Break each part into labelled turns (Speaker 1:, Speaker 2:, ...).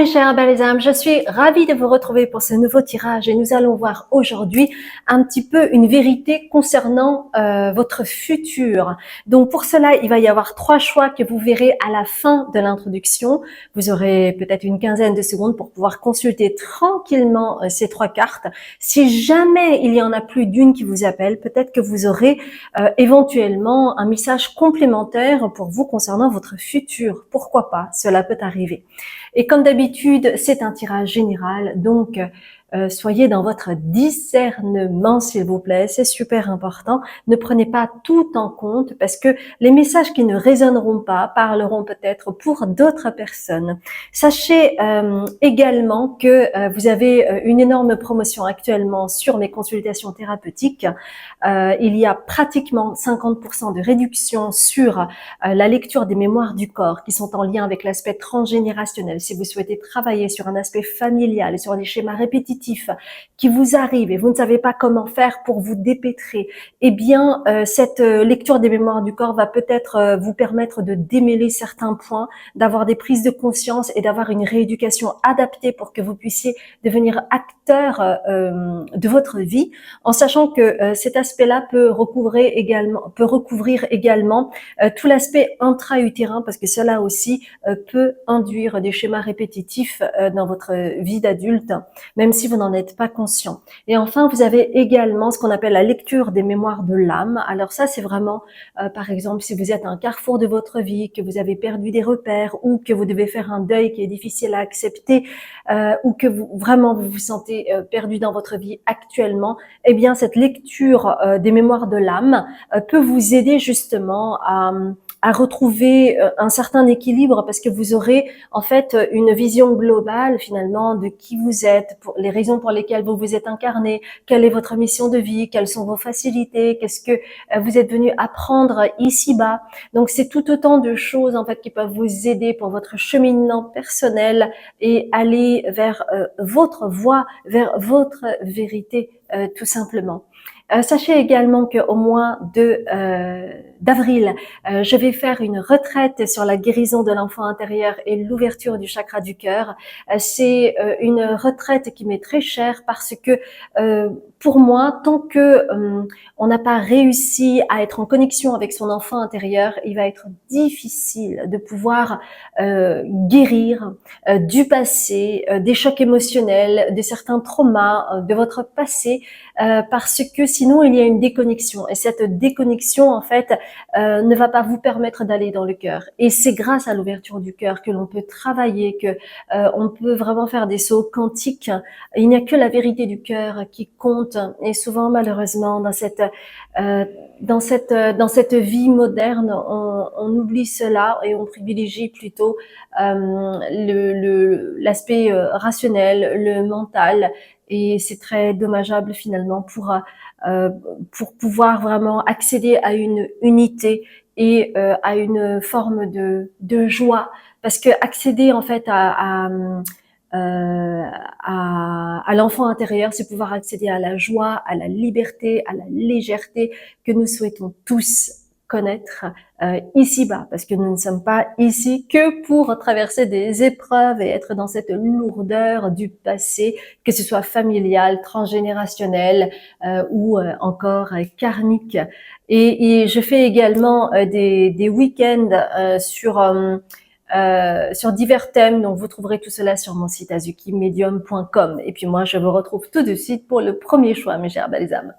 Speaker 1: Mes chers belles âmes, je suis ravie de vous retrouver pour ce nouveau tirage et nous allons voir aujourd'hui un petit peu une vérité concernant votre futur. Donc pour cela, il va y avoir 3 choix que vous verrez à la fin de l'introduction. Vous aurez peut-être une quinzaine de secondes pour pouvoir consulter tranquillement ces 3 cartes. Si jamais il y en a plus d'une qui vous appelle, peut-être que vous aurez éventuellement un message complémentaire pour vous concernant votre futur. Pourquoi pas? Cela peut arriver. Et comme d'habitude, c'est un tirage général, donc soyez dans votre discernement, s'il vous plaît, c'est super important. Ne prenez pas tout en compte parce que les messages qui ne résonneront pas parleront peut-être pour d'autres personnes. Sachez également que vous avez une énorme promotion actuellement sur mes consultations thérapeutiques. Il y a pratiquement 50% de réduction sur la lecture des mémoires du corps qui sont en lien avec l'aspect transgénérationnel. Si vous souhaitez travailler sur un aspect familial et sur des schémas répétitifs qui vous arrivent et vous ne savez pas comment faire pour vous dépêtrer, eh bien, cette lecture des mémoires du corps va peut-être vous permettre de démêler certains points, d'avoir des prises de conscience et d'avoir une rééducation adaptée pour que vous puissiez devenir acteur de votre vie, en sachant que cet aspect-là peut recouvrir également tout l'aspect intra-utérin, parce que cela aussi peut induire des schémas répétitifs dans votre vie d'adulte, même si vous n'en êtes pas conscient. Et enfin, vous avez également ce qu'on appelle la lecture des mémoires de l'âme. Alors ça, c'est vraiment, par exemple, si vous êtes à un carrefour de votre vie, que vous avez perdu des repères ou que vous devez faire un deuil qui est difficile à accepter ou que vous vous sentez perdu dans votre vie actuellement, eh bien, cette lecture des mémoires de l'âme peut vous aider justement à retrouver un certain équilibre parce que vous aurez en fait une vision globale finalement de qui vous êtes, pour les raisons pour lesquelles vous vous êtes incarné, quelle est votre mission de vie, quelles sont vos facilités, qu'est-ce que vous êtes venu apprendre ici-bas. Donc c'est tout autant de choses en fait qui peuvent vous aider pour votre cheminement personnel et aller vers votre voie, vers votre vérité tout simplement. Sachez également qu'au mois d'avril, je vais faire une retraite sur la guérison de l'enfant intérieur et l'ouverture du chakra du cœur. C'est une retraite qui m'est très chère parce que pour moi, tant que on n'a pas réussi à être en connexion avec son enfant intérieur, il va être difficile de pouvoir guérir du passé, des chocs émotionnels, de certains traumas de votre passé, parce que sinon il y a une déconnexion et cette déconnexion en fait ne va pas vous permettre d'aller dans le cœur. Et c'est grâce à l'ouverture du cœur que l'on peut travailler, que on peut vraiment faire des sauts quantiques. Il n'y a que la vérité du cœur qui compte et souvent malheureusement dans cette vie moderne, on oublie cela et on privilégie plutôt l'aspect rationnel, le mental, et c'est très dommageable finalement pour pouvoir vraiment accéder à une unité et à une forme de joie, parce que accéder en fait à l'enfant intérieur, c'est pouvoir accéder à la joie, à la liberté, à la légèreté que nous souhaitons tous connaître ici-bas, parce que nous ne sommes pas ici que pour traverser des épreuves et être dans cette lourdeur du passé, que ce soit familial, transgénérationnel ou encore karmique. Et je fais également des week-ends sur divers thèmes, donc vous trouverez tout cela sur mon site azukimedium.com. Et puis moi, je vous retrouve tout de suite pour le premier choix, mes chers belles âmes.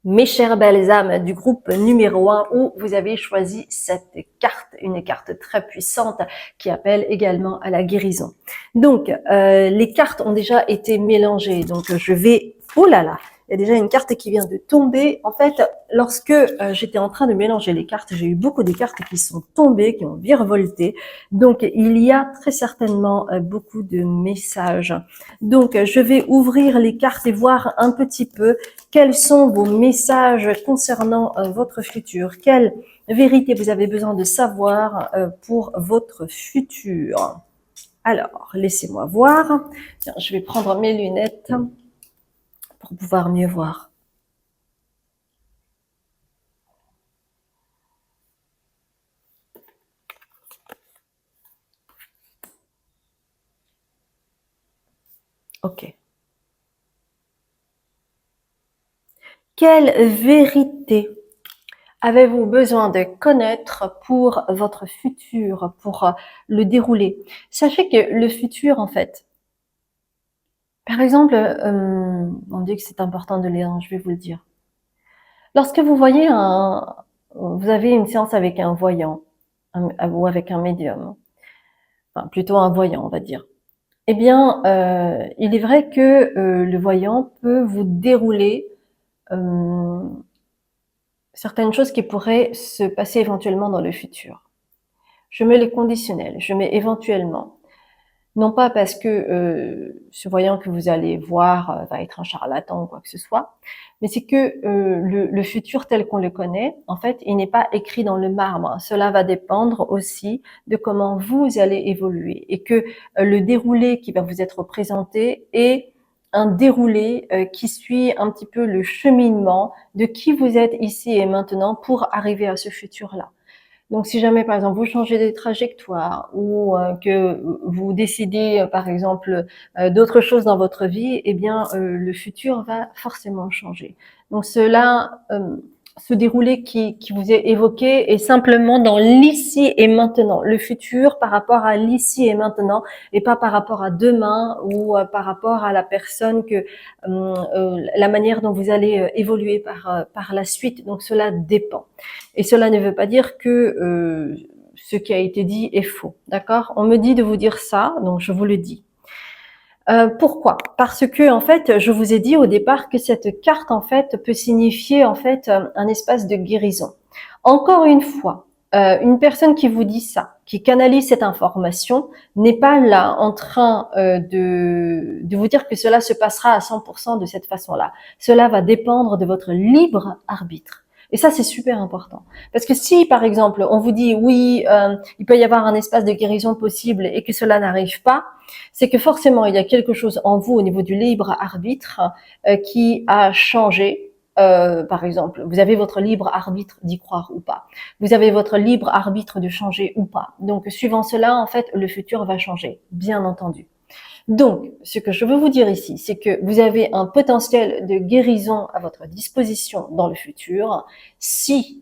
Speaker 1: Mes chères belles âmes du groupe numéro 1, où vous avez choisi cette carte, une carte très puissante qui appelle également à la guérison. Donc, les cartes ont déjà été mélangées, donc je vais, oh là là, Il y a déjà une carte qui vient de tomber. En fait, lorsque j'étais en train de mélanger les cartes, j'ai eu beaucoup de cartes qui sont tombées, qui ont virevolté. Donc, il y a très certainement beaucoup de messages. Donc, je vais ouvrir les cartes et voir un petit peu quels sont vos messages concernant votre futur. Quelle vérité vous avez besoin de savoir pour votre futur. Alors, laissez-moi voir. Tiens, je vais prendre mes lunettes pour pouvoir mieux voir. Ok. Quelle vérité avez-vous besoin de connaître pour votre futur, pour le dérouler? Sachez que le futur, en fait, par exemple, on dit que c'est important de lire, je vais vous le dire. Lorsque vous voyez vous avez une séance avec un voyant, ou avec un médium, enfin plutôt un voyant, on va dire. Eh bien, il est vrai que le voyant peut vous dérouler euh, certaines choses qui pourraient se passer éventuellement dans le futur. Je mets les conditionnels, je mets éventuellement. Non pas parce que ce voyant que vous allez voir va être un charlatan ou quoi que ce soit, mais c'est que le futur tel qu'on le connaît, en fait, il n'est pas écrit dans le marbre. Cela va dépendre aussi de comment vous allez évoluer et que le déroulé qui va vous être présenté est un déroulé qui suit un petit peu le cheminement de qui vous êtes ici et maintenant pour arriver à ce futur-là. Donc, si jamais, par exemple, vous changez de trajectoire ou que vous décidez, par exemple, d'autres choses dans votre vie, eh bien, le futur va forcément changer. Donc, cela, ce déroulé qui vous est évoqué est simplement dans l'ici et maintenant, le futur par rapport à l'ici et maintenant, et pas par rapport à demain ou par rapport à la personne la manière dont vous allez évoluer par la suite. Donc, cela dépend. Et cela ne veut pas dire que ce qui a été dit est faux, d'accord? On me dit de vous dire ça, donc je vous le dis. Pourquoi? Parce que en fait, je vous ai dit au départ que cette carte en fait peut signifier en fait un espace de guérison. Encore une fois, une personne qui vous dit ça, qui canalise cette information, n'est pas là en train de vous dire que cela se passera à 100% de cette façon-là. Cela va dépendre de votre libre arbitre. Et ça, c'est super important. Parce que si, par exemple, on vous dit oui, il peut y avoir un espace de guérison possible et que cela n'arrive pas, c'est que forcément, il y a quelque chose en vous au niveau du libre arbitre qui a changé. Par exemple, vous avez votre libre arbitre d'y croire ou pas. Vous avez votre libre arbitre de changer ou pas. Donc, suivant cela, en fait, le futur va changer, bien entendu. Donc, ce que je veux vous dire ici, c'est que vous avez un potentiel de guérison à votre disposition dans le futur si,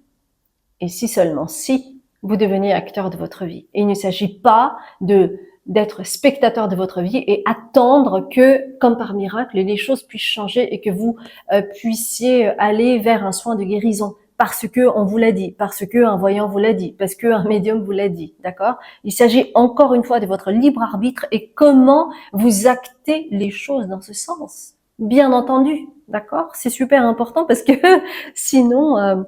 Speaker 1: et si seulement si, vous devenez acteur de votre vie. Et il ne s'agit pas d'être spectateur de votre vie et attendre que, comme par miracle, les choses puissent changer et que vous puissiez aller vers un soin de guérison. Parce que on vous l'a dit, parce que un voyant vous l'a dit, parce que un médium vous l'a dit, d'accord? Il s'agit encore une fois de votre libre arbitre et comment vous actez les choses dans ce sens. Bien entendu, d'accord? C'est super important parce que sinon,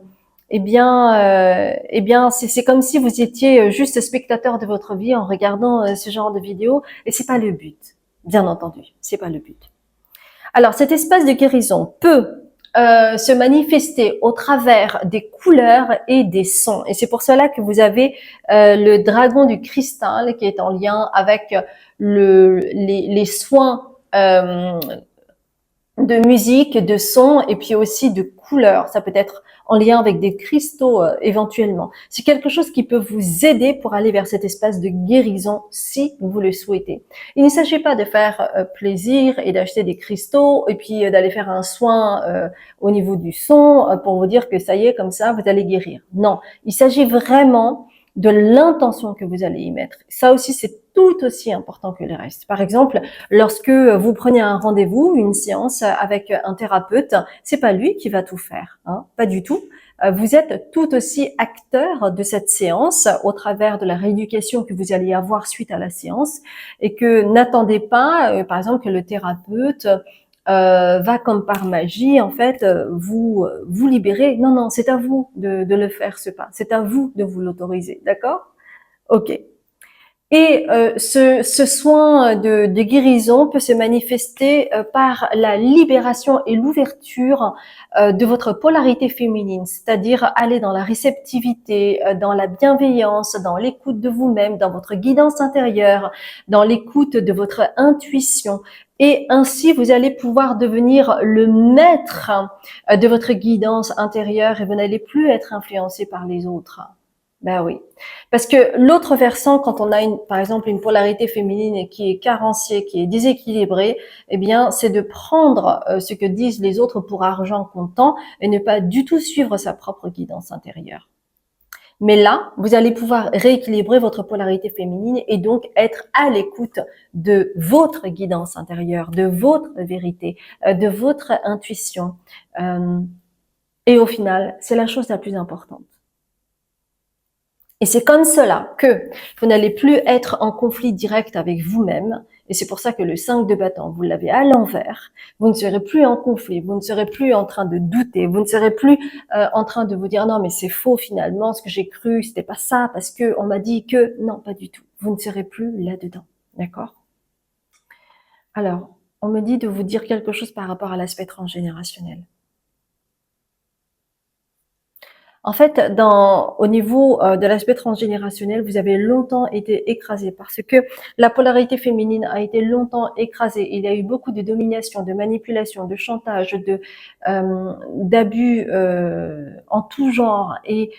Speaker 1: c'est comme si vous étiez juste spectateur de votre vie en regardant ce genre de vidéos, et c'est pas le but. Bien entendu, c'est pas le but. Alors, cet espace de guérison peut se manifester au travers des couleurs et des sons. Et c'est pour cela que vous avez le dragon du cristal qui est en lien avec les soins de musique, de son et puis aussi de couleurs. Ça peut être en lien avec des cristaux éventuellement. C'est quelque chose qui peut vous aider pour aller vers cet espace de guérison si vous le souhaitez. Il ne s'agit pas de faire plaisir et d'acheter des cristaux et puis d'aller faire un soin au niveau du son pour vous dire que ça y est, comme ça, vous allez guérir. Non, il s'agit vraiment de l'intention que vous allez y mettre. Ça aussi, c'est tout aussi important que le reste. Par exemple, lorsque vous prenez un rendez-vous, une séance avec un thérapeute, c'est pas lui qui va tout faire, hein, pas du tout. Vous êtes tout aussi acteur de cette séance au travers de la rééducation que vous allez avoir suite à la séance et que n'attendez pas, par exemple, que le thérapeute va comme par magie, en fait, vous libérer. Non, non, c'est à vous de le faire, ce pas. C'est à vous de vous l'autoriser, d'accord? Ok. Et ce soin de guérison peut se manifester par la libération et l'ouverture de votre polarité féminine, c'est-à-dire aller dans la réceptivité, dans la bienveillance, dans l'écoute de vous-même, dans votre guidance intérieure, dans l'écoute de votre intuition. Et ainsi, vous allez pouvoir devenir le maître de votre guidance intérieure et vous n'allez plus être influencé par les autres. Ben oui. Parce que l'autre versant, quand on a par exemple une polarité féminine qui est carencée, qui est déséquilibrée, eh bien, c'est de prendre ce que disent les autres pour argent comptant et ne pas du tout suivre sa propre guidance intérieure. Mais là, vous allez pouvoir rééquilibrer votre polarité féminine et donc être à l'écoute de votre guidance intérieure, de votre vérité, de votre intuition. Et au final, c'est la chose la plus importante. Et c'est comme cela que vous n'allez plus être en conflit direct avec vous-même. Et c'est pour ça que le 5 de bâton, vous l'avez à l'envers. Vous ne serez plus en conflit, vous ne serez plus en train de douter, vous ne serez plus en train de vous dire non mais c'est faux finalement, ce que j'ai cru, c'était pas ça parce que on m'a dit que non, pas du tout. Vous ne serez plus là-dedans, d'accord? Alors, on me dit de vous dire quelque chose par rapport à l'aspect transgénérationnel. En fait, au niveau de l'aspect transgénérationnel, vous avez longtemps été écrasé parce que la polarité féminine a été longtemps écrasée. Il y a eu beaucoup de domination, de manipulation, de chantage, d'abus en tout genre, et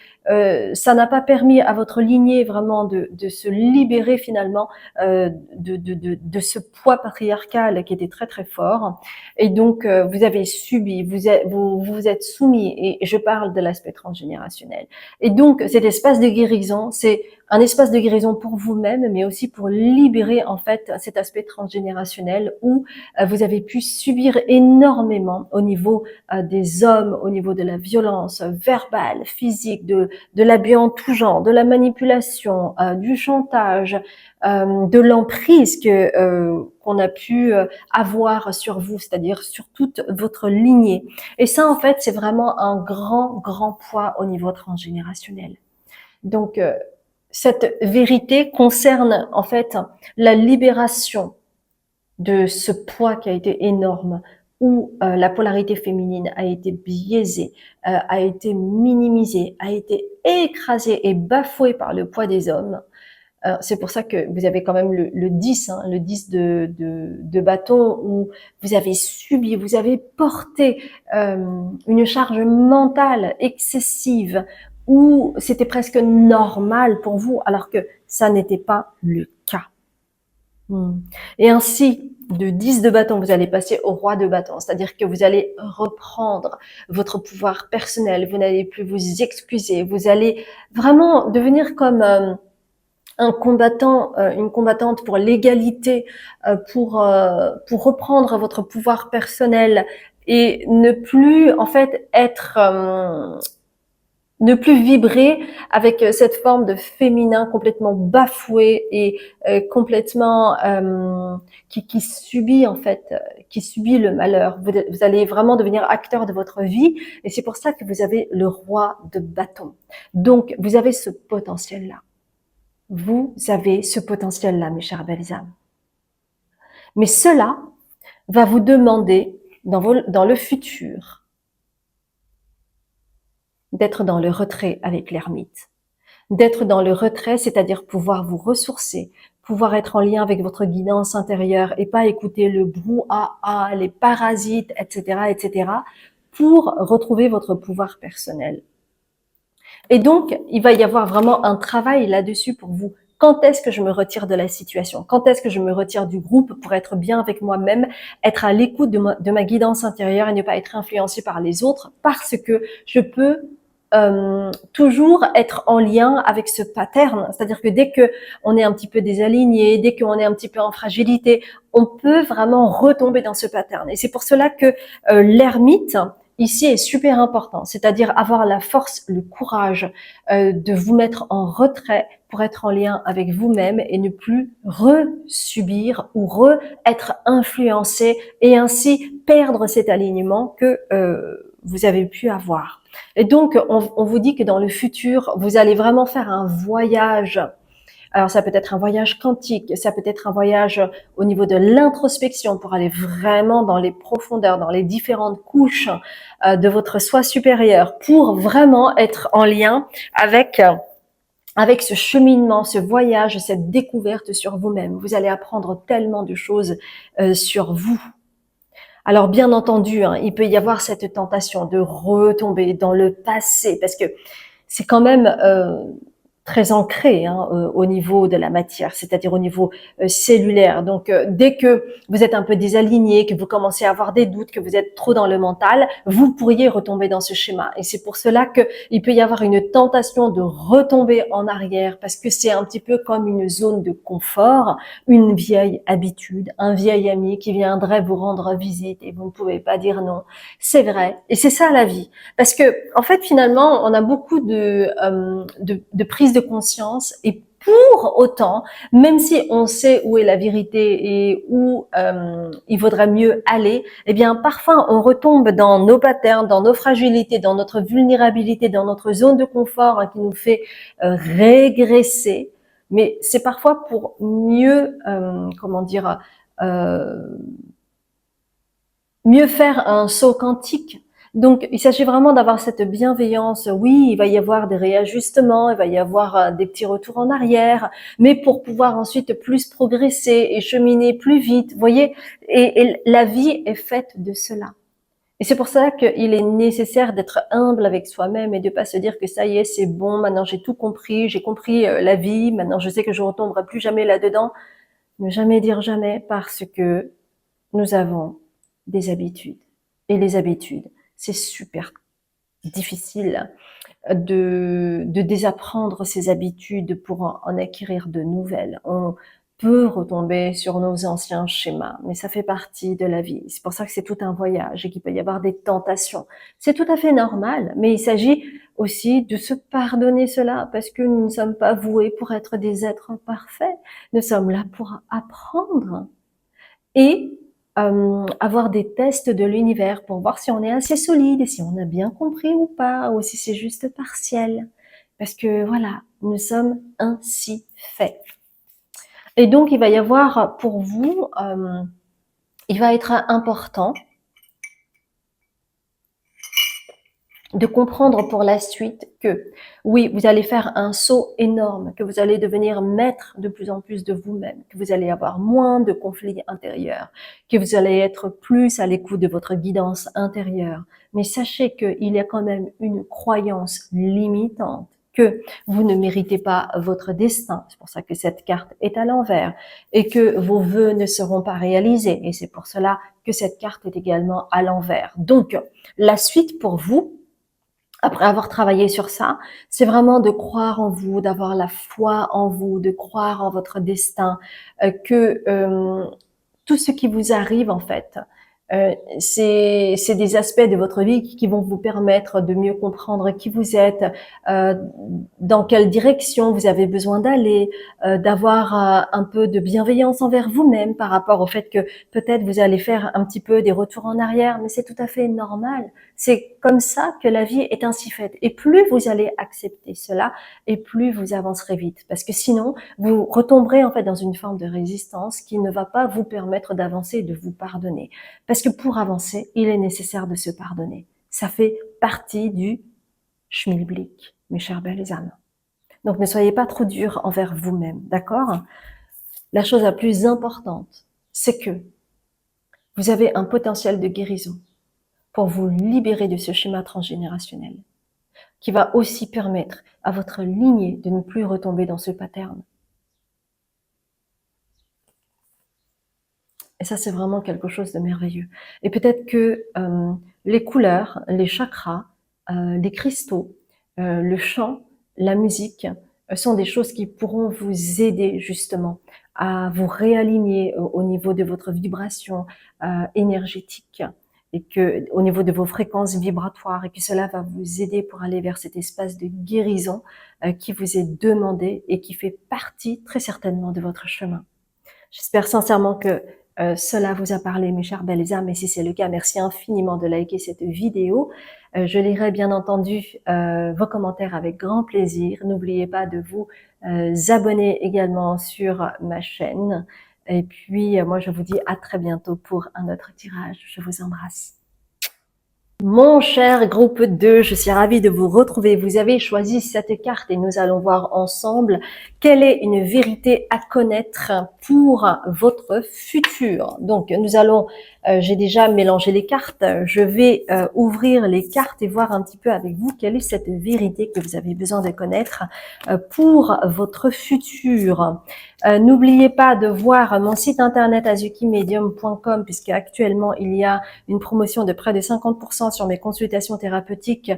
Speaker 1: ça n'a pas permis à votre lignée vraiment de se libérer finalement de ce poids patriarcal qui était très très fort. Et donc vous avez subi, vous vous êtes soumis, et je parle de l'aspect transgénérationnel. Et donc cet espace de guérison, c'est un espace de guérison pour vous-même, mais aussi pour libérer en fait cet aspect transgénérationnel où vous avez pu subir énormément au niveau des hommes, au niveau de la violence verbale, physique, de l'abus en tout genre, de la manipulation, du chantage, de l'emprise qu'on a pu avoir sur vous, c'est-à-dire sur toute votre lignée. Et ça, en fait, c'est vraiment un grand poids au niveau transgénérationnel. Donc, cette vérité concerne en fait la libération de ce poids qui a été énorme, où la polarité féminine a été biaisée, a été minimisée, a été écrasée et bafouée par le poids des hommes. C'est pour ça que vous avez quand même le 10, hein, le 10 de bâton, où vous avez subi, vous avez porté une charge mentale excessive, où c'était presque normal pour vous, alors que ça n'était pas le cas. Et ainsi, de 10 de bâton, vous allez passer au roi de bâton, c'est-à-dire que vous allez reprendre votre pouvoir personnel, vous n'allez plus vous excuser, vous allez vraiment devenir comme un combattant, une combattante pour l'égalité, pour reprendre votre pouvoir personnel et ne plus en fait être ne plus vibrer avec cette forme de féminin complètement bafoué et complètement qui subit en fait, qui subit le malheur. Vous allez vraiment devenir acteur de votre vie, et c'est pour ça que vous avez le roi de bâton. Donc vous avez ce potentiel-là. Vous avez ce potentiel-là, mes chères belles âmes. Mais cela va vous demander dans le futur d'être dans le retrait avec l'ermite. D'être dans le retrait, c'est-à-dire pouvoir vous ressourcer, pouvoir être en lien avec votre guidance intérieure et pas écouter le brouhaha, les parasites, etc., pour retrouver votre pouvoir personnel. Et donc, il va y avoir vraiment un travail là-dessus pour vous. Quand est-ce que je me retire de la situation? Quand est-ce que je me retire du groupe pour être bien avec moi-même, être à l'écoute de ma guidance intérieure et ne pas être influencée par les autres, parce que je peux toujours être en lien avec ce pattern. C'est-à-dire que dès que on est un petit peu désaligné, dès qu'on est un petit peu en fragilité, on peut vraiment retomber dans ce pattern. Et c'est pour cela que l'ermite ici est super important, c'est-à-dire avoir la force, le courage de vous mettre en retrait pour être en lien avec vous-même et ne plus re-subir ou re-être influencé et ainsi perdre cet alignement que vous avez pu avoir. Et donc, on vous dit que dans le futur, vous allez vraiment faire un voyage. Alors, ça peut être un voyage quantique, ça peut être un voyage au niveau de l'introspection pour aller vraiment dans les profondeurs, dans les différentes couches de votre soi supérieur, pour vraiment être en lien avec ce cheminement, ce voyage, cette découverte sur vous-même. Vous allez apprendre tellement de choses sur vous. Alors bien entendu, hein, il peut y avoir cette tentation de retomber dans le passé, parce que c'est quand même très ancré hein, au niveau de la matière, c'est-à-dire au niveau cellulaire. Donc dès que vous êtes un peu désaligné, que vous commencez à avoir des doutes, que vous êtes trop dans le mental, vous pourriez retomber dans ce schéma. Et c'est pour cela qu'il peut y avoir une tentation de retomber en arrière, parce que c'est un petit peu comme une zone de confort, une vieille habitude, un vieil ami qui viendrait vous rendre visite et vous ne pouvez pas dire non. C'est vrai. Et c'est ça la vie. Parce que, en fait, finalement, on a beaucoup de prise de conscience et pour autant, même si on sait où est la vérité et où il vaudrait mieux aller, eh bien, parfois, on retombe dans nos patterns, dans nos fragilités, dans notre vulnérabilité, dans notre zone de confort hein, qui nous fait régresser. Mais c'est parfois pour mieux, euh, mieux faire un saut quantique. Donc, il s'agit vraiment d'avoir cette bienveillance. Oui, il va y avoir des réajustements, il va y avoir des petits retours en arrière, mais pour pouvoir ensuite plus progresser et cheminer plus vite, vous voyez, et la vie est faite de cela. Et c'est pour cela qu'il est nécessaire d'être humble avec soi-même et de pas se dire que ça y est, c'est bon, maintenant j'ai tout compris, j'ai compris la vie, maintenant je sais que je ne retomberai plus jamais là-dedans. Ne jamais dire jamais parce que nous avons des habitudes. Et les habitudes, c'est super difficile de désapprendre ces habitudes pour en acquérir de nouvelles. On peut retomber sur nos anciens schémas, mais ça fait partie de la vie. C'est pour ça que c'est tout un voyage et qu'il peut y avoir des tentations. C'est tout à fait normal, mais il s'agit aussi de se pardonner cela parce que nous ne sommes pas voués pour être des êtres parfaits. Nous sommes là pour apprendre et avoir des tests de l'univers pour voir si on est assez solide et si on a bien compris ou pas, ou si c'est juste partiel. Parce que voilà, nous sommes ainsi faits. Et donc, il va y avoir pour vous, il va être important de comprendre pour la suite que oui, vous allez faire un saut énorme, que vous allez devenir maître de plus en plus de vous-même, que vous allez avoir moins de conflits intérieurs, que vous allez être plus à l'écoute de votre guidance intérieure. Mais sachez qu'il y a quand même une croyance limitante, que vous ne méritez pas votre destin. C'est pour ça que cette carte est à l'envers et que vos vœux ne seront pas réalisés. Et c'est pour cela que cette carte est également à l'envers. Donc, la suite pour vous, après avoir travaillé sur ça, c'est vraiment de croire en vous, d'avoir la foi en vous, de croire en votre destin, que tout ce qui vous arrive en fait, c'est des aspects de votre vie qui vont vous permettre de mieux comprendre qui vous êtes, euh, dans quelle direction vous avez besoin d'aller, d'avoir un peu de bienveillance envers vous-même par rapport au fait que peut-être vous allez faire un petit peu des retours en arrière, mais c'est tout à fait normal. C'est comme ça que la vie est ainsi faite. Et plus vous allez accepter cela, et plus vous avancerez vite. Parce que sinon, vous retomberez en fait dans une forme de résistance qui ne va pas vous permettre d'avancer et de vous pardonner. Parce que pour avancer, il est nécessaire de se pardonner. Ça fait partie du schmilblick, mes chères belles âmes. Donc ne soyez pas trop durs envers vous-même, d'accord? La chose la plus importante, c'est que vous avez un potentiel de guérison pour vous libérer de ce schéma transgénérationnel, qui va aussi permettre à votre lignée de ne plus retomber dans ce pattern. Et ça, c'est vraiment quelque chose de merveilleux. Et peut-être que les couleurs, les chakras, les cristaux, le chant, la musique sont des choses qui pourront vous aider justement à vous réaligner au niveau de votre vibration énergétique et que au niveau de vos fréquences vibratoires, et que cela va vous aider pour aller vers cet espace de guérison qui vous est demandé et qui fait partie très certainement de votre chemin. J'espère sincèrement que cela vous a parlé, mes chères belles âmes, et si c'est le cas, merci infiniment de liker cette vidéo. Je lirai bien entendu vos commentaires avec grand plaisir. N'oubliez pas de vous abonner également sur ma chaîne. Et puis, moi, je vous dis à très bientôt pour un autre tirage. Je vous embrasse. Mon cher groupe 2, je suis ravie de vous retrouver. Vous avez choisi cette carte et nous allons voir ensemble quelle est une vérité à connaître pour votre futur. Donc, nous allons, j'ai déjà mélangé les cartes, je vais ouvrir les cartes et voir un petit peu avec vous quelle est cette vérité que vous avez besoin de connaître pour votre futur. N'oubliez pas de voir mon site internet azukimedium.com puisque actuellement il y a une promotion de près de 50% sur mes consultations thérapeutiques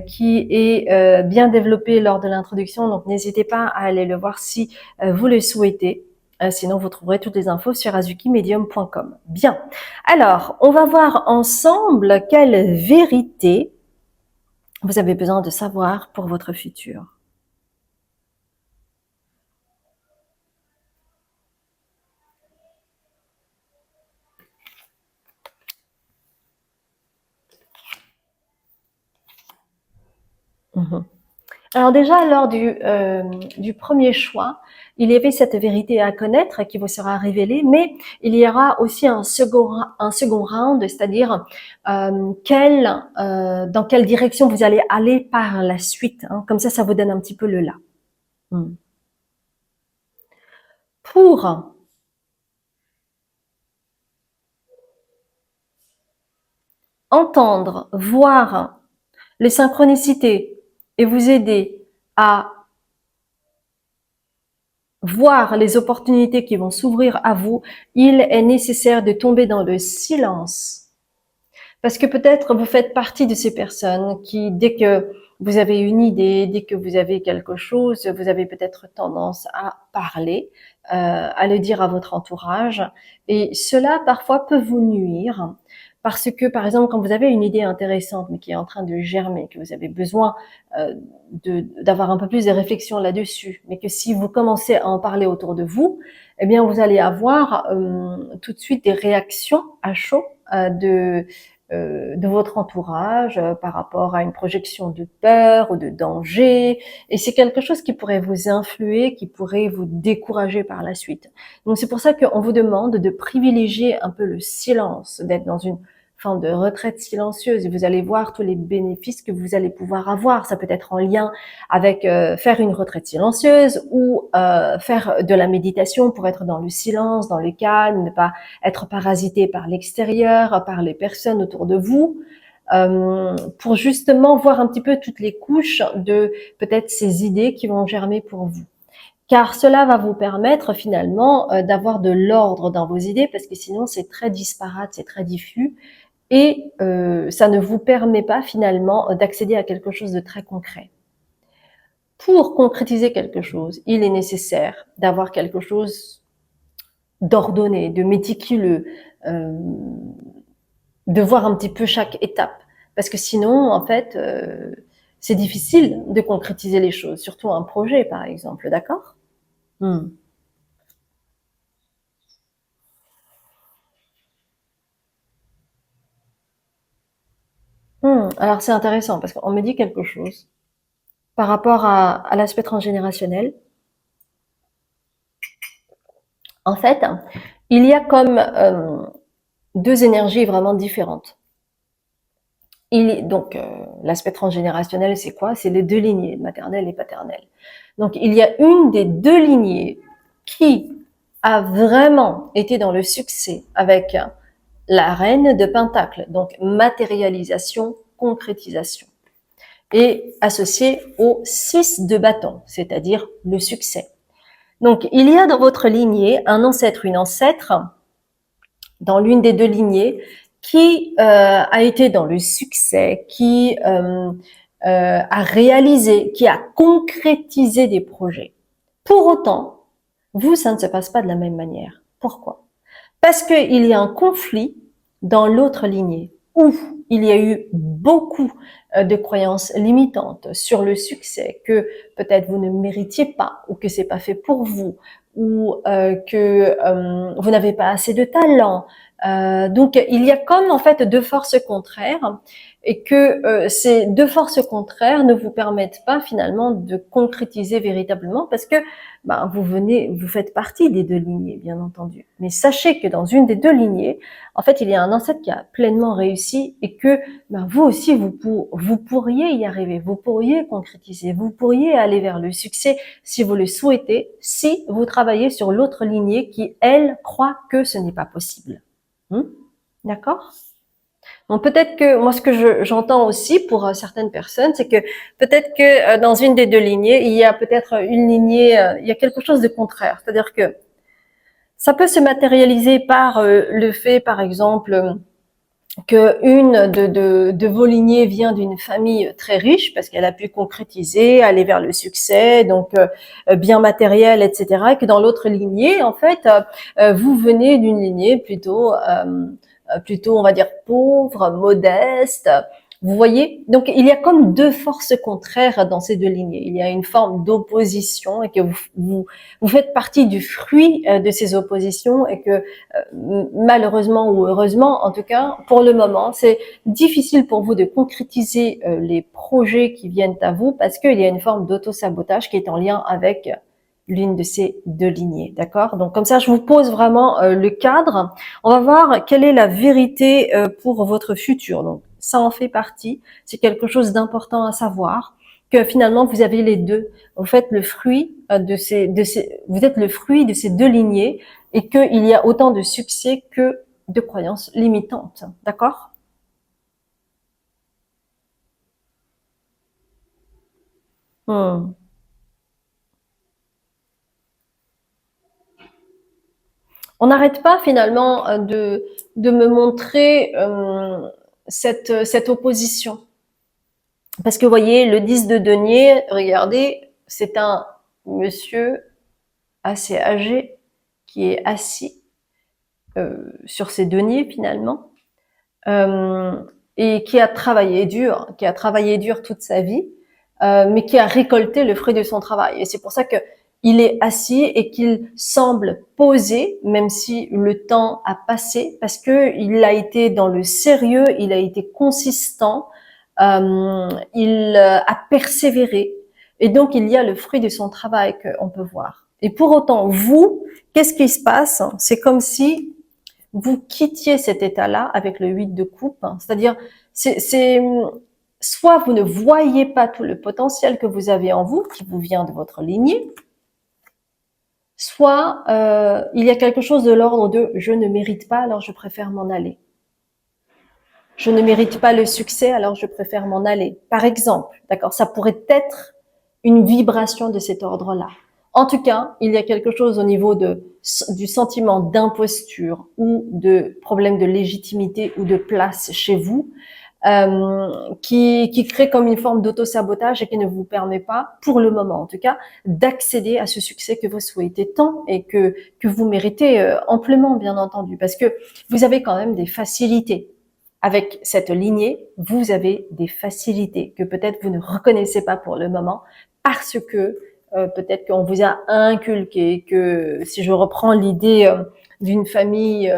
Speaker 1: qui est bien développée lors de l'introduction. Donc n'hésitez pas à aller le voir si vous le souhaitez. Sinon, vous trouverez toutes les infos sur azukimedium.com. Bien. Alors, on va voir ensemble quelle vérité vous avez besoin de savoir pour votre futur. Alors déjà, lors du premier choix, il y avait cette vérité à connaître qui vous sera révélée, mais il y aura aussi un second round, c'est-à-dire dans quelle direction vous allez aller par la suite. Hein. Comme ça vous donne un petit peu le là. Pour entendre, voir les synchronicités et vous aider à voir les opportunités qui vont s'ouvrir à vous, il est nécessaire de tomber dans le silence. Parce que peut-être vous faites partie de ces personnes qui, dès que vous avez une idée, dès que vous avez quelque chose, vous avez peut-être tendance à parler, à le dire à votre entourage. Et cela, parfois, peut vous nuire. Parce que, par exemple, quand vous avez une idée intéressante, mais qui est en train de germer, que vous avez besoin d'avoir un peu plus de réflexion là-dessus, mais que si vous commencez à en parler autour de vous, eh bien, vous allez avoir tout de suite des réactions à chaud de votre entourage par rapport à une projection de peur ou de danger. Et c'est quelque chose qui pourrait vous influer, qui pourrait vous décourager par la suite. Donc, c'est pour ça qu'on vous demande de privilégier un peu le silence, d'être dans une forme de retraite silencieuse et vous allez voir tous les bénéfices que vous allez pouvoir avoir. Ça peut être en lien avec faire une retraite silencieuse ou faire de la méditation pour être dans le silence, dans le calme, ne pas être parasité par l'extérieur, par les personnes autour de vous, pour justement voir un petit peu toutes les couches de peut-être ces idées qui vont germer pour vous. Car cela va vous permettre finalement d'avoir de l'ordre dans vos idées parce que sinon c'est très disparate, c'est très diffus et ça ne vous permet pas finalement d'accéder à quelque chose de très concret. Pour concrétiser quelque chose, il est nécessaire d'avoir quelque chose d'ordonné, de méticuleux, de voir un petit peu chaque étape. Parce que sinon, en fait, c'est difficile de concrétiser les choses, surtout un projet, par exemple, d'accord ? Alors c'est intéressant parce qu'on me dit quelque chose par rapport à l'aspect transgénérationnel. En fait, il y a comme deux énergies vraiment différentes. Donc, l'aspect transgénérationnel, c'est quoi? C'est les deux lignées, maternelle et paternelle. Donc, il y a une des deux lignées qui a vraiment été dans le succès avec la reine de Pentacle, donc matérialisation, concrétisation, et associée au 6 de bâton, c'est-à-dire le succès. Donc, il y a dans votre lignée un ancêtre, une ancêtre, dans l'une des deux lignées, qui a été dans le succès, qui a réalisé, qui a concrétisé des projets. Pour autant, vous, ça ne se passe pas de la même manière. Pourquoi? Parce qu'il y a un conflit dans l'autre lignée. où il y a eu beaucoup de croyances limitantes sur le succès, que peut-être vous ne méritiez pas, ou que c'est pas fait pour vous, ou que vous n'avez pas assez de talent. Donc il y a comme en fait deux forces contraires, et que ces deux forces contraires ne vous permettent pas finalement de concrétiser véritablement, parce que vous faites partie des deux lignées, bien entendu. Mais sachez que dans une des deux lignées, en fait, il y a un ancêtre qui a pleinement réussi, et que vous aussi, vous pourriez y arriver, vous pourriez concrétiser, vous pourriez aller vers le succès si vous le souhaitez, si vous travaillez sur l'autre lignée qui, elle, croit que ce n'est pas possible. D'accord? Donc peut-être que moi, ce que j'entends aussi pour certaines personnes, c'est que peut-être que dans une des deux lignées, il y a peut-être une lignée, il y a quelque chose de contraire. C'est-à-dire que ça peut se matérialiser par le fait, par exemple, que une de vos lignées vient d'une famille très riche parce qu'elle a pu concrétiser, aller vers le succès, donc bien matériel, etc. Et que dans l'autre lignée, en fait, vous venez d'une lignée plutôt, on va dire, pauvre, modeste. Vous voyez? Donc, il y a comme deux forces contraires dans ces deux lignées. Il y a une forme d'opposition, et que vous faites partie du fruit de ces oppositions, et que malheureusement ou heureusement, en tout cas, pour le moment, c'est difficile pour vous de concrétiser les projets qui viennent à vous, parce qu'il y a une forme d'auto-sabotage qui est en lien avec l'une de ces deux lignées, d'accord? Donc comme ça, je vous pose vraiment le cadre. On va voir quelle est la vérité pour votre futur. Donc ça en fait partie. C'est quelque chose d'important à savoir, que finalement vous avez les deux. Vous faites le fruit vous êtes le fruit de ces deux lignées, et qu'il y a autant de succès que de croyances limitantes, d'accord? Hmm. On n'arrête pas finalement de me montrer cette opposition. Parce que vous voyez, le 10 de denier, regardez, c'est un monsieur assez âgé qui est assis sur ses deniers finalement, euh, et qui a travaillé dur toute sa vie, mais qui a récolté le fruit de son travail. Et c'est pour ça que il est assis et qu'il semble posé, même si le temps a passé, parce que il a été dans le sérieux, il a été consistant, il a persévéré, et donc il y a le fruit de son travail qu'on peut voir. Et pour autant, vous, qu'est-ce qui se passe? C'est comme si vous quittiez cet état-là avec le 8 de coupe, c'est-à-dire c'est soit vous ne voyez pas tout le potentiel que vous avez en vous, qui vous vient de votre lignée, soit il y a quelque chose de l'ordre de je ne mérite pas, alors je préfère m'en aller. Je ne mérite pas le succès, alors je préfère m'en aller. Par exemple, d'accord, ça pourrait être une vibration de cet ordre-là. En tout cas, il y a quelque chose au niveau du sentiment d'imposture, ou de problème de légitimité ou de place chez vous, qui crée comme une forme d'auto-sabotage, et qui ne vous permet pas, pour le moment en tout cas, d'accéder à ce succès que vous souhaitez tant, et que vous méritez amplement, bien entendu, parce que vous avez quand même des facilités. Avec cette lignée, vous avez des facilités que peut-être vous ne reconnaissez pas pour le moment, parce que peut-être qu'on vous a inculqué que, si je reprends l'idée d'une famille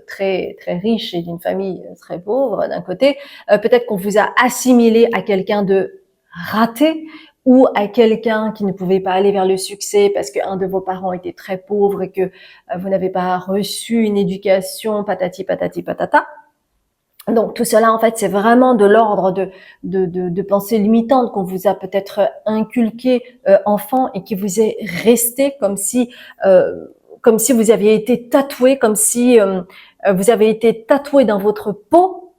Speaker 1: très très riche et d'une famille très pauvre d'un côté, peut-être qu'on vous a assimilé à quelqu'un de raté, ou à quelqu'un qui ne pouvait pas aller vers le succès parce qu'un de vos parents était très pauvre, et que vous n'avez pas reçu une éducation patati patati patata. Donc tout cela, en fait, c'est vraiment de l'ordre de pensées limitantes qu'on vous a peut-être inculqué enfant, et qui vous est resté comme si vous aviez été tatoué, comme si vous avez été tatoué dans votre peau,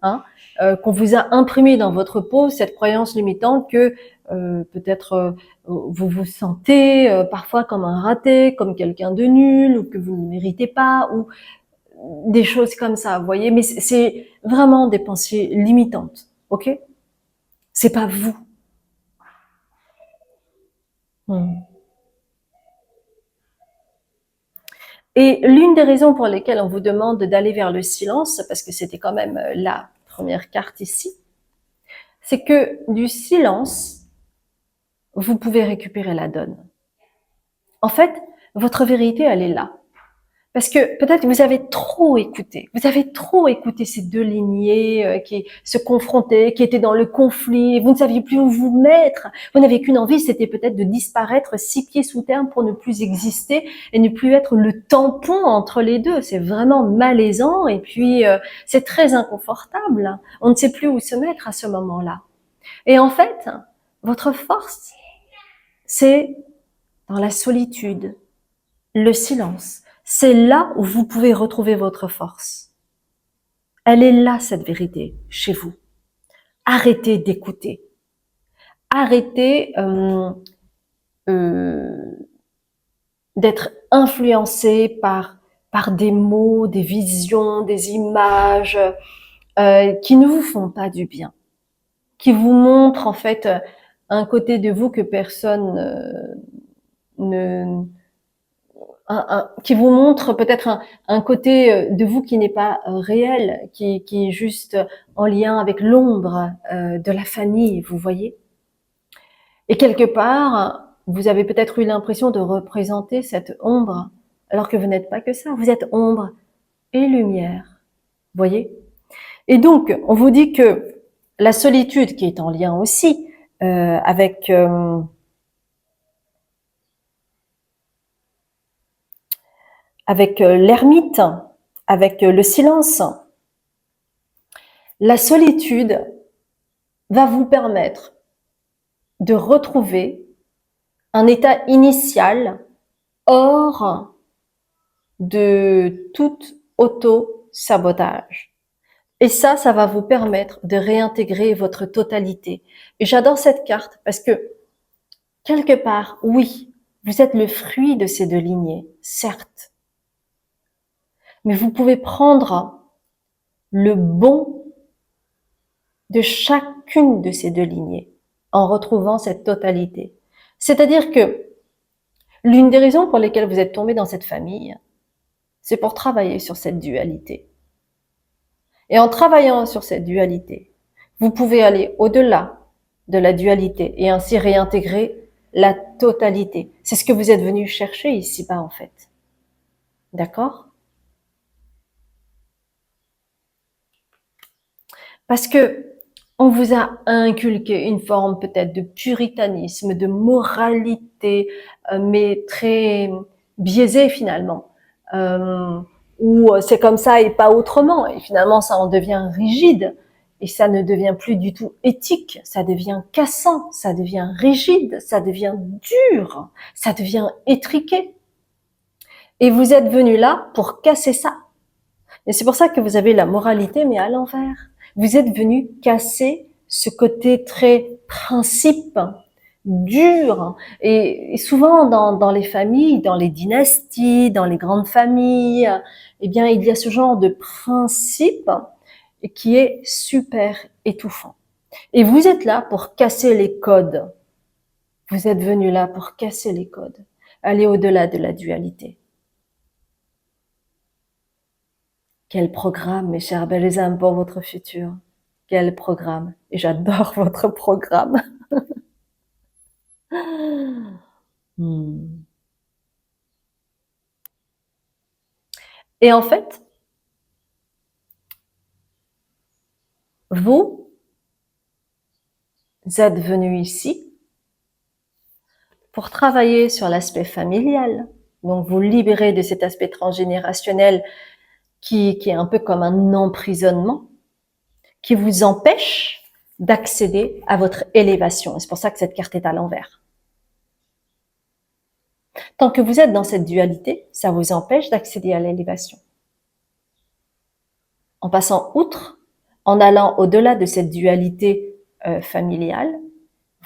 Speaker 1: qu'on vous a imprimé dans votre peau cette croyance limitante que peut-être vous vous sentez parfois comme un raté, comme quelqu'un de nul, ou que vous ne méritez pas, ou des choses comme ça, vous voyez. Mais c'est vraiment des pensées limitantes, ok? C'est pas vous. Hmm. Et l'une des raisons pour lesquelles on vous demande d'aller vers le silence, parce que c'était quand même la première carte ici, c'est que du silence, vous pouvez récupérer la donne. En fait, votre vérité, elle est là. Parce que peut-être que vous avez trop écouté. Vous avez trop écouté ces deux lignées qui se confrontaient, qui étaient dans le conflit. Vous ne saviez plus où vous mettre. Vous n'avez qu'une envie, c'était peut-être de disparaître 6 pieds sous terre pour ne plus exister et ne plus être le tampon entre les deux. C'est vraiment malaisant et puis c'est très inconfortable. On ne sait plus où se mettre à ce moment-là. Et en fait, votre force, c'est dans la solitude, le silence. C'est là où vous pouvez retrouver votre force. Elle est là, cette vérité, chez vous. Arrêtez d'écouter. Arrêtez d'être influencé par des mots, des visions, des images qui ne vous font pas du bien, qui vous montrent en fait un côté de vous que personne ne qui vous montre peut-être un côté de vous qui n'est pas réel, qui est juste en lien avec l'ombre de la famille, vous voyez. Et quelque part, vous avez peut-être eu l'impression de représenter cette ombre, alors que vous n'êtes pas que ça, vous êtes ombre et lumière, vous voyez. Et donc, on vous dit que la solitude, qui est en lien aussi avec l'ermite, avec le silence. La solitude va vous permettre de retrouver un état initial hors de tout auto-sabotage. Et ça va vous permettre de réintégrer votre totalité. Et j'adore cette carte parce que, quelque part, oui, vous êtes le fruit de ces deux lignées, certes. Mais vous pouvez prendre le bon de chacune de ces deux lignées en retrouvant cette totalité. C'est-à-dire que l'une des raisons pour lesquelles vous êtes tombé dans cette famille, c'est pour travailler sur cette dualité. Et en travaillant sur cette dualité, vous pouvez aller au-delà de la dualité et ainsi réintégrer la totalité. C'est ce que vous êtes venu chercher ici-bas en fait. D'accord ? Parce que on vous a inculqué une forme peut-être de puritanisme, de moralité, mais très biaisée finalement. Où c'est comme ça et pas autrement. Et finalement, ça en devient rigide. Et ça ne devient plus du tout éthique. Ça devient cassant, ça devient rigide, ça devient dur, ça devient étriqué. Et vous êtes venu là pour casser ça. Et c'est pour ça que vous avez la moralité, mais à l'envers. Vous êtes venu casser ce côté très principe, dur. Et souvent dans les familles, dans les dynasties, dans les grandes familles, eh bien, il y a ce genre de principe qui est super étouffant. Et vous êtes là pour casser les codes. Vous êtes venu là pour casser les codes. Aller au-delà de la dualité. Quel programme, mes chers belles âmes, pour votre futur. Quel programme. Et j'adore votre programme. Et en fait, vous êtes venu ici pour travailler sur l'aspect familial. Donc, vous libérer de cet aspect transgénérationnel qui est un peu comme un emprisonnement, qui vous empêche d'accéder à votre élévation. Et c'est pour ça que cette carte est à l'envers. Tant que vous êtes dans cette dualité, ça vous empêche d'accéder à l'élévation. En passant outre, en allant au-delà de cette dualité familiale,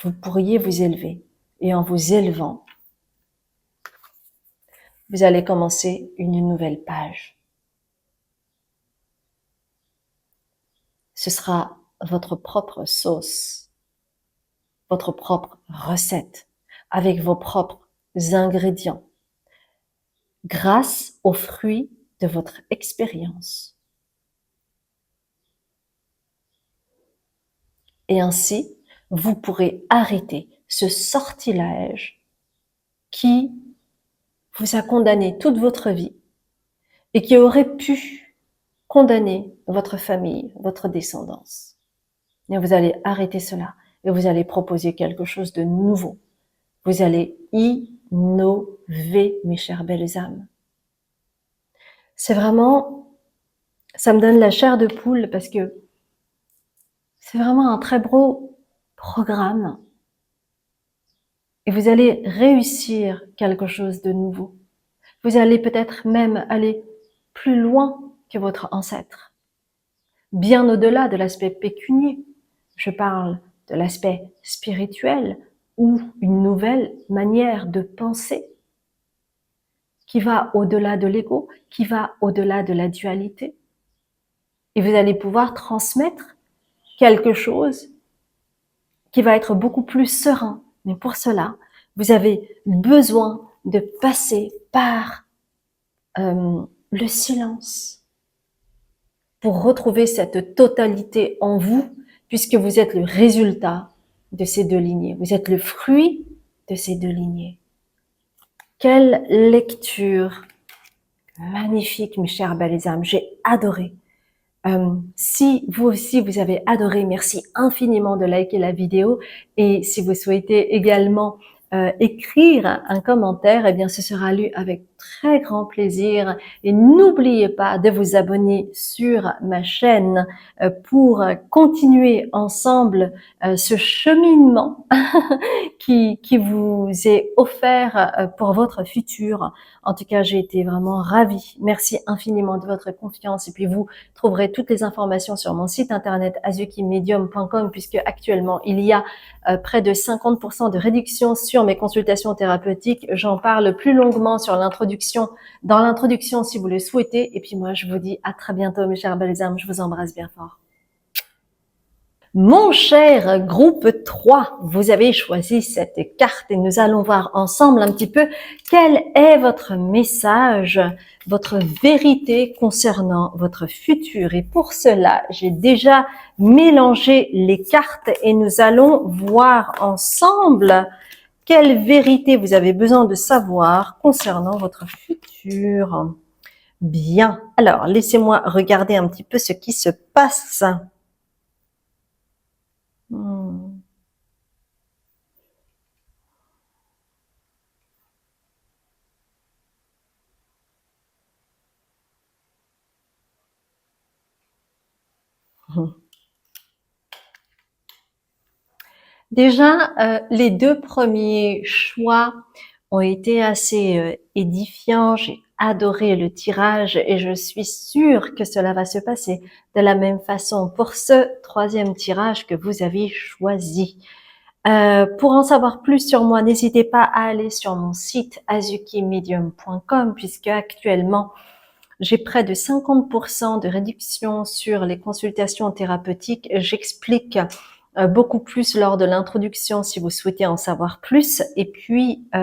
Speaker 1: vous pourriez vous élever. Et en vous élevant, vous allez commencer une nouvelle page. Ce sera votre propre sauce, votre propre recette, avec vos propres ingrédients, grâce aux fruits de votre expérience. Et ainsi, vous pourrez arrêter ce sortilège qui vous a condamné toute votre vie et qui aurait pu condamner votre famille, votre descendance. Et vous allez arrêter cela et vous allez proposer quelque chose de nouveau. Vous allez innover, mes chères belles âmes. C'est vraiment, ça me donne la chair de poule parce que c'est vraiment un très beau programme. Et vous allez réussir quelque chose de nouveau. Vous allez peut-être même aller plus loin que votre ancêtre. Bien au-delà de l'aspect pécunier. Je parle de l'aspect spirituel ou une nouvelle manière de penser qui va au-delà de l'ego, qui va au-delà de la dualité. Et vous allez pouvoir transmettre quelque chose qui va être beaucoup plus serein. Mais pour cela, vous avez besoin de passer par le silence pour retrouver cette totalité en vous, puisque vous êtes le résultat de ces deux lignées. Vous êtes le fruit de ces deux lignées. Quelle lecture magnifique, mes chers belles âmes. J'ai adoré. Si vous aussi vous avez adoré, merci infiniment de liker la vidéo, et si vous souhaitez également écrire un commentaire, eh bien ce sera lu avec très grand plaisir. Et n'oubliez pas de vous abonner sur ma chaîne pour continuer ensemble ce cheminement qui vous est offert pour votre futur. En tout cas, j'ai été vraiment ravie. Merci infiniment de votre confiance. Et puis vous trouverez toutes les informations sur mon site internet azukimedium.com, puisque actuellement il y a près de 50% de réduction sur mes consultations thérapeutiques. J'en parle plus longuement sur dans l'introduction si vous le souhaitez. Et puis moi, je vous dis à très bientôt, mes chères belles âmes. Je vous embrasse bien fort. Mon cher groupe 3, vous avez choisi cette carte et nous allons voir ensemble un petit peu quel est votre message, votre vérité concernant votre futur. Et pour cela, j'ai déjà mélangé les cartes et nous allons voir ensemble quelle vérité vous avez besoin de savoir concernant votre futur. Bien, alors laissez-moi regarder un petit peu ce qui se passe. Déjà, les deux premiers choix ont été assez édifiants. J'ai adoré le tirage et je suis sûre que cela va se passer de la même façon pour ce troisième tirage que vous avez choisi. Pour en savoir plus sur moi, n'hésitez pas à aller sur mon site azukimedium.com, puisque actuellement j'ai près de 50% de réduction sur les consultations thérapeutiques. J'explique beaucoup plus lors de l'introduction si vous souhaitez en savoir plus. Et puis, vous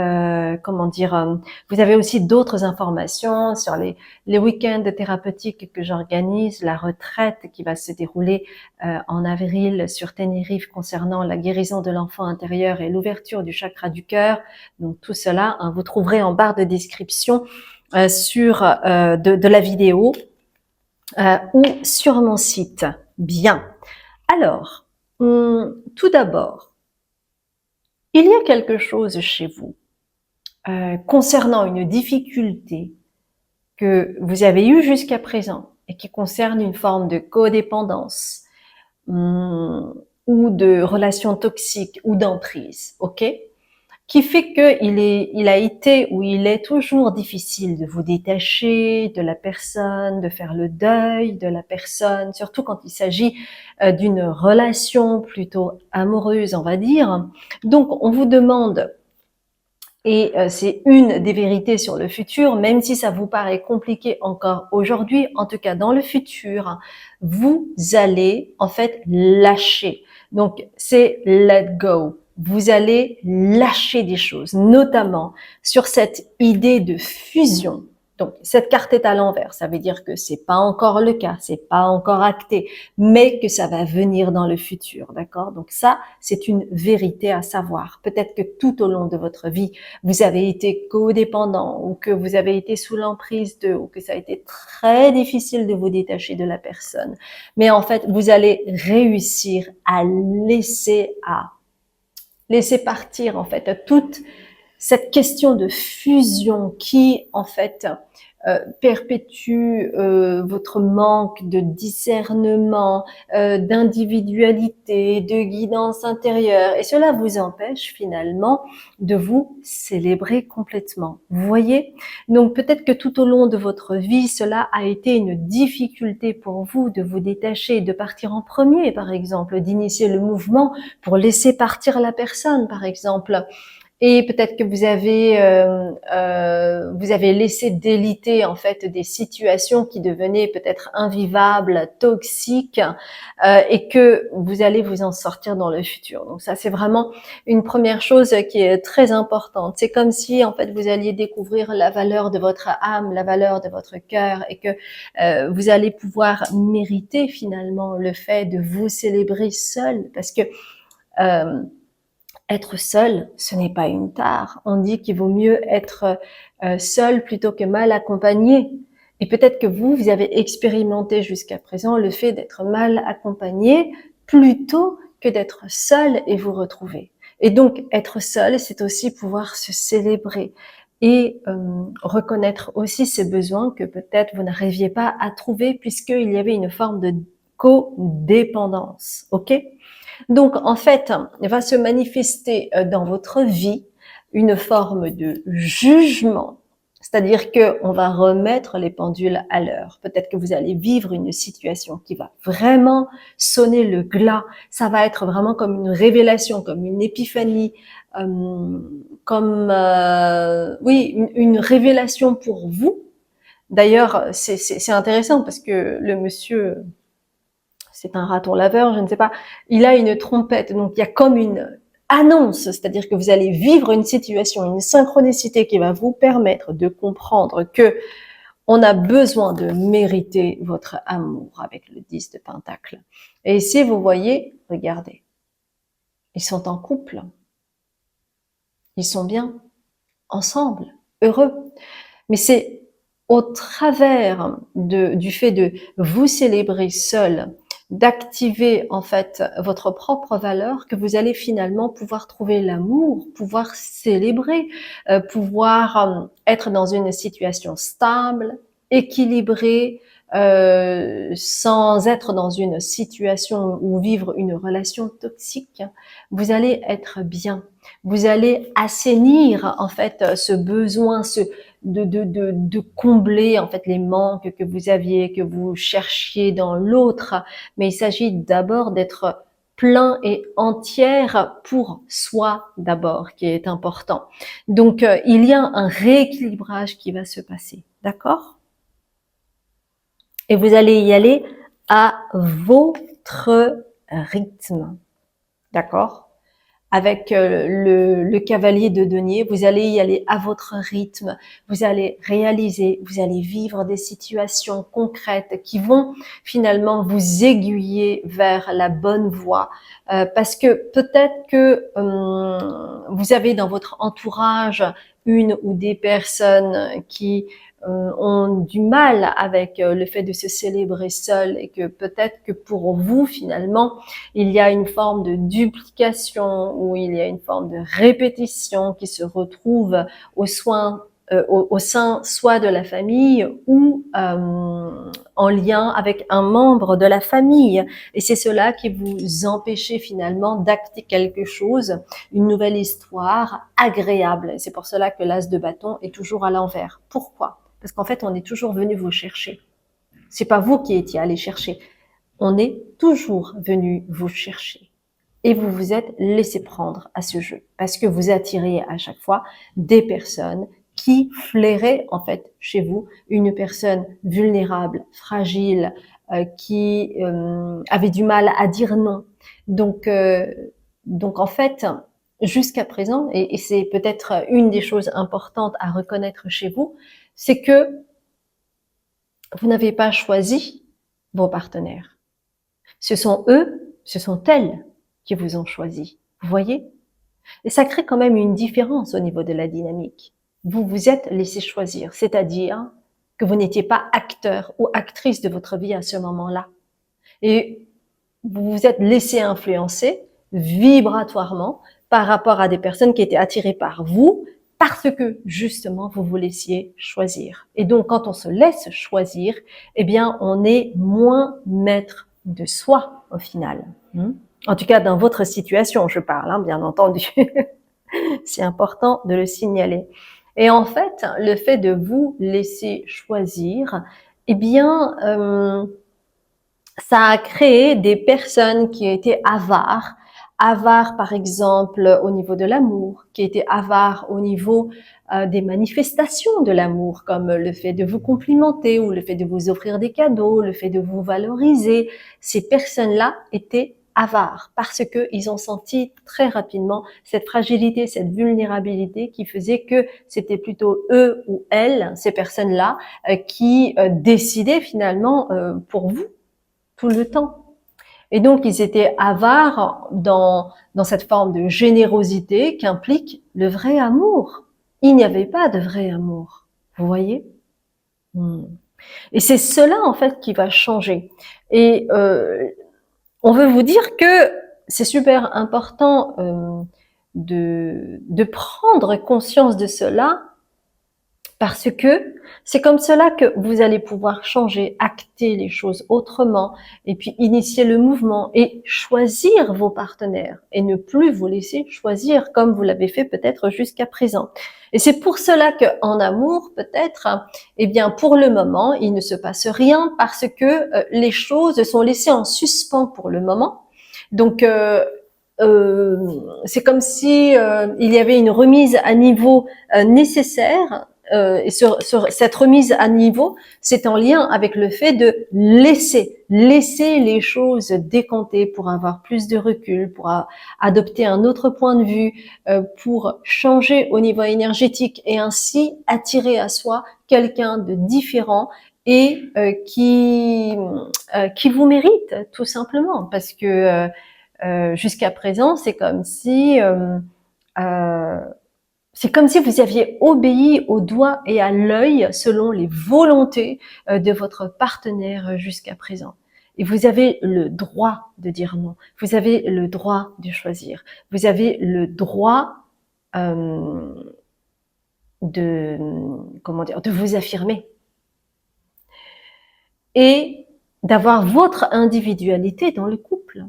Speaker 1: avez aussi d'autres informations sur les week-ends thérapeutiques que j'organise, la retraite qui va se dérouler en avril sur Tenerife concernant la guérison de l'enfant intérieur et l'ouverture du chakra du cœur. Donc tout cela, vous trouverez en barre de description de la vidéo ou sur mon site. Bien. Alors, tout d'abord, il y a quelque chose chez vous concernant une difficulté que vous avez eue jusqu'à présent et qui concerne une forme de codépendance ou de relation toxique ou d'emprise, ok ? Qui fait que il a été ou il est toujours difficile de vous détacher de la personne, de faire le deuil de la personne, surtout quand il s'agit d'une relation plutôt amoureuse, on va dire. Donc, on vous demande, et c'est une des vérités sur le futur, même si ça vous paraît compliqué encore aujourd'hui, en tout cas dans le futur, vous allez en fait lâcher. Donc, c'est let go. Vous allez lâcher des choses, notamment sur cette idée de fusion Donc, cette carte est à l'envers. Ça veut dire que c'est pas encore le cas, c'est pas encore acté, mais que ça va venir dans le futur, d'accord? Donc ça, c'est une vérité à savoir. Peut-être que tout au long de votre vie, vous avez été codépendant ou que vous avez été sous l'emprise de, ou que ça a été très difficile de vous détacher de la personne. Mais en fait, vous allez réussir à laisser partir, en fait, toute cette question de fusion qui, en fait, perpétue votre manque de discernement, d'individualité, de guidance intérieure, et cela vous empêche finalement de vous célébrer complètement. Vous voyez? Donc peut-être que tout au long de votre vie, cela a été une difficulté pour vous de vous détacher, de partir en premier, par exemple, d'initier le mouvement pour laisser partir la personne, par exemple. Et peut-être que vous avez laissé déliter en fait des situations qui devenaient peut-être invivables, toxiques, et que vous allez vous en sortir dans le futur. Donc ça, c'est vraiment une première chose qui est très importante. C'est comme si en fait vous alliez découvrir la valeur de votre âme, la valeur de votre cœur, et que vous allez pouvoir mériter finalement le fait de vous célébrer seul, parce que être seul, ce n'est pas une tare. On dit qu'il vaut mieux être seul plutôt que mal accompagné. Et peut-être que vous avez expérimenté jusqu'à présent le fait d'être mal accompagné plutôt que d'être seul et vous retrouver. Et donc, être seul, c'est aussi pouvoir se célébrer et reconnaître aussi ces besoins que peut-être vous n'arriviez pas à trouver puisqu'il y avait une forme de codépendance. Ok ? Donc, en fait, va se manifester dans votre vie une forme de jugement, c'est-à-dire que on va remettre les pendules à l'heure. Peut-être que vous allez vivre une situation qui va vraiment sonner le glas. Ça va être vraiment comme une révélation, comme une épiphanie, oui, une révélation pour vous. D'ailleurs, c'est intéressant parce que le monsieur, c'est un raton laveur, je ne sais pas, il a une trompette, donc il y a comme une annonce, c'est-à-dire que vous allez vivre une situation, une synchronicité qui va vous permettre de comprendre que on a besoin de mériter votre amour avec le 10 de Pentacle. Et ici, vous voyez, regardez, ils sont en couple, ils sont bien, ensemble, heureux. Mais c'est au travers du fait de vous célébrer seul, d'activer en fait votre propre valeur, que vous allez finalement pouvoir trouver l'amour, pouvoir célébrer, pouvoir être dans une situation stable, équilibrée, sans être dans une situation ou vivre une relation toxique. Vous allez être bien. Vous allez assainir en fait ce besoin, de combler en fait les manques que vous aviez, que vous cherchiez dans l'autre. Mais il s'agit d'abord d'être plein et entière pour soi d'abord, qui est important. Donc il y a un rééquilibrage qui va se passer, d'accord? Et vous allez y aller à votre rythme, d'accord? Avec le cavalier de denier, vous allez y aller à votre rythme, vous allez réaliser, vous allez vivre des situations concrètes qui vont finalement vous aiguiller vers la bonne voie, parce que peut-être que vous avez dans votre entourage une ou des personnes qui ont du mal avec le fait de se célébrer seul, et que peut-être que pour vous finalement il y a une forme de duplication ou il y a une forme de répétition qui se retrouve au sein soit de la famille ou en lien avec un membre de la famille. Et c'est cela qui vous empêchez finalement d'acter quelque chose, une nouvelle histoire agréable. C'est pour cela que l'as de bâton est toujours à l'envers. Pourquoi? Parce qu'en fait, on est toujours venu vous chercher. C'est pas vous qui étiez allé chercher. On est toujours venu vous chercher. Et vous vous êtes laissé prendre à ce jeu. Parce que vous attiriez à chaque fois des personnes qui flairaient en fait chez vous une personne vulnérable, fragile, qui avait du mal à dire non. Donc en fait, jusqu'à présent, et c'est peut-être une des choses importantes à reconnaître chez vous, c'est que vous n'avez pas choisi vos partenaires. Ce sont eux, ce sont elles qui vous ont choisi. Vous voyez? Et ça crée quand même une différence au niveau de la dynamique. Vous vous êtes laissé choisir, c'est-à-dire que vous n'étiez pas acteur ou actrice de votre vie à ce moment-là. Et vous vous êtes laissé influencer vibratoirement par rapport à des personnes qui étaient attirées par vous parce que justement vous vous laissiez choisir. Et donc quand on se laisse choisir, eh bien on est moins maître de soi au final. En tout cas dans votre situation, je parle, bien entendu. C'est important de le signaler. Et en fait, le fait de vous laisser choisir, eh bien, ça a créé des personnes qui étaient avares, par exemple au niveau de l'amour, qui étaient avares au niveau des manifestations de l'amour, comme le fait de vous complimenter ou le fait de vous offrir des cadeaux, le fait de vous valoriser. Ces personnes-là étaient avares parce que ils ont senti très rapidement cette fragilité, cette vulnérabilité qui faisait que c'était plutôt eux ou elles, ces personnes-là, qui décidaient finalement pour vous tout le temps. Et donc, ils étaient avares dans cette forme de générosité qu'implique le vrai amour. Il n'y avait pas de vrai amour. Vous voyez? Et c'est cela, en fait, qui va changer. Et on veut vous dire que c'est super important de prendre conscience de cela, parce que c'est comme cela que vous allez pouvoir changer, acter les choses autrement, et puis initier le mouvement et choisir vos partenaires et ne plus vous laisser choisir comme vous l'avez fait peut-être jusqu'à présent. Et c'est pour cela que en amour, peut-être, eh bien pour le moment, il ne se passe rien parce que les choses sont laissées en suspens pour le moment. Donc c'est comme si il y avait une remise à niveau nécessaire. Et sur cette remise à niveau, c'est en lien avec le fait de laisser les choses décanter pour avoir plus de recul, pour adopter un autre point de vue, pour changer au niveau énergétique et ainsi attirer à soi quelqu'un de différent et qui vous mérite tout simplement, parce que jusqu'à présent, c'est comme si vous aviez obéi au doigt et à l'œil selon les volontés de votre partenaire jusqu'à présent. Et vous avez le droit de dire non. Vous avez le droit de choisir. Vous avez le droit de vous affirmer et d'avoir votre individualité dans le couple.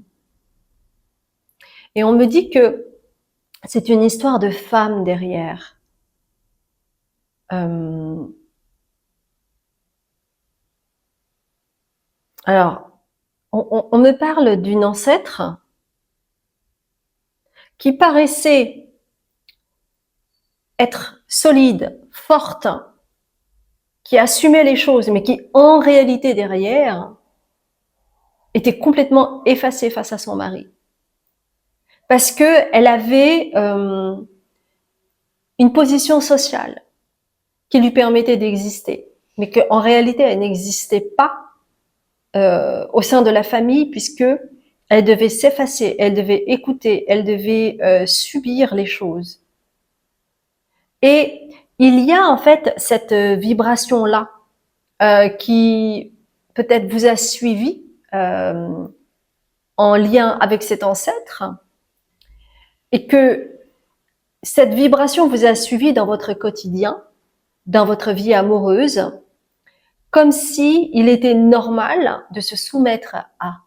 Speaker 1: Et on me dit que c'est une histoire de femme derrière. Alors, on me parle d'une ancêtre qui paraissait être solide, forte, qui assumait les choses, mais qui en réalité derrière était complètement effacée face à son mari. Parce que elle avait une position sociale qui lui permettait d'exister, mais qu'en réalité elle n'existait pas au sein de la famille, puisque elle devait s'effacer, elle devait écouter, elle devait subir les choses. Et il y a en fait cette vibration-là qui peut-être vous a suivi en lien avec cet ancêtre, et que cette vibration vous a suivi dans votre quotidien, dans votre vie amoureuse, comme si il était normal de se soumettre à.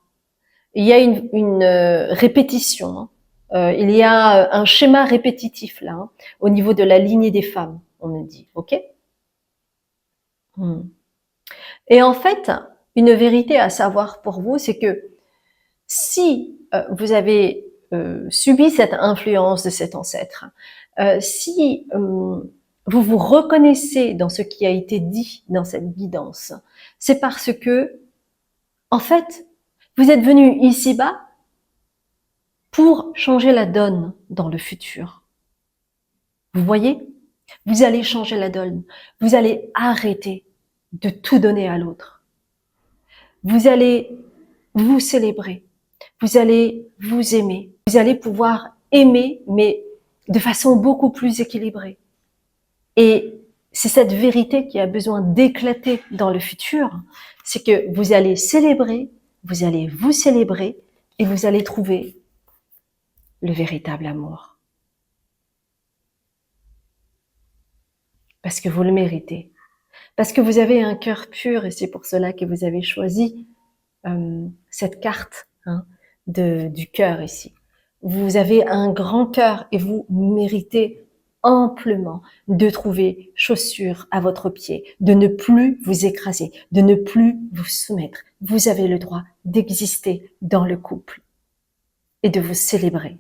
Speaker 1: Il y a une répétition, il y a un schéma répétitif là, au niveau de la lignée des femmes, on me dit, ok? Et en fait, une vérité à savoir pour vous, c'est que si vous avez subi cette influence de cet ancêtre, si vous vous reconnaissez dans ce qui a été dit dans cette guidance, c'est parce que, en fait, vous êtes venu ici-bas pour changer la donne dans le futur. Vous voyez? Vous allez changer la donne. Vous allez arrêter de tout donner à l'autre. Vous allez vous célébrer. Vous allez vous aimer. Vous allez pouvoir aimer, mais de façon beaucoup plus équilibrée. Et c'est cette vérité qui a besoin d'éclater dans le futur. C'est que vous allez célébrer, vous allez vous célébrer et vous allez trouver le véritable amour. Parce que vous le méritez. Parce que vous avez un cœur pur et c'est pour cela que vous avez choisi cette carte du cœur ici. Vous avez un grand cœur et vous méritez amplement de trouver chaussure à votre pied, de ne plus vous écraser, de ne plus vous soumettre. Vous avez le droit d'exister dans le couple et de vous célébrer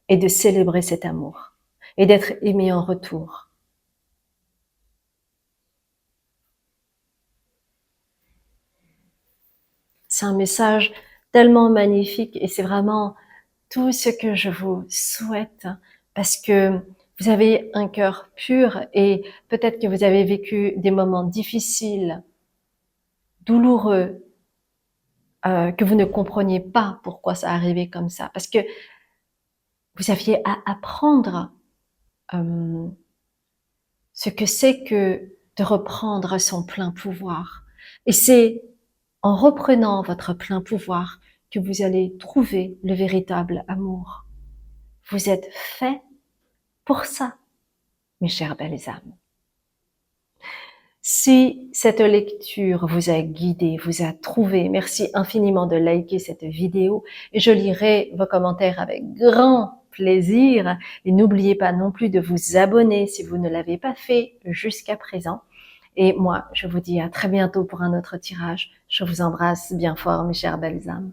Speaker 1: et de célébrer cet amour et d'être aimé en retour. C'est un message tellement magnifique et c'est vraiment tout ce que je vous souhaite parce que vous avez un cœur pur et peut-être que vous avez vécu des moments difficiles, douloureux, que vous ne compreniez pas pourquoi ça arrivait comme ça parce que vous aviez à apprendre ce que c'est que de reprendre son plein pouvoir. Et c'est en reprenant votre plein pouvoir que vous allez trouver le véritable amour. Vous êtes fait pour ça, mes chères belles âmes. Si cette lecture vous a guidé, vous a trouvé, merci infiniment de liker cette vidéo et je lirai vos commentaires avec grand plaisir. Et n'oubliez pas non plus de vous abonner si vous ne l'avez pas fait jusqu'à présent. Et moi, je vous dis à très bientôt pour un autre tirage. Je vous embrasse bien fort, mes chères belles âmes.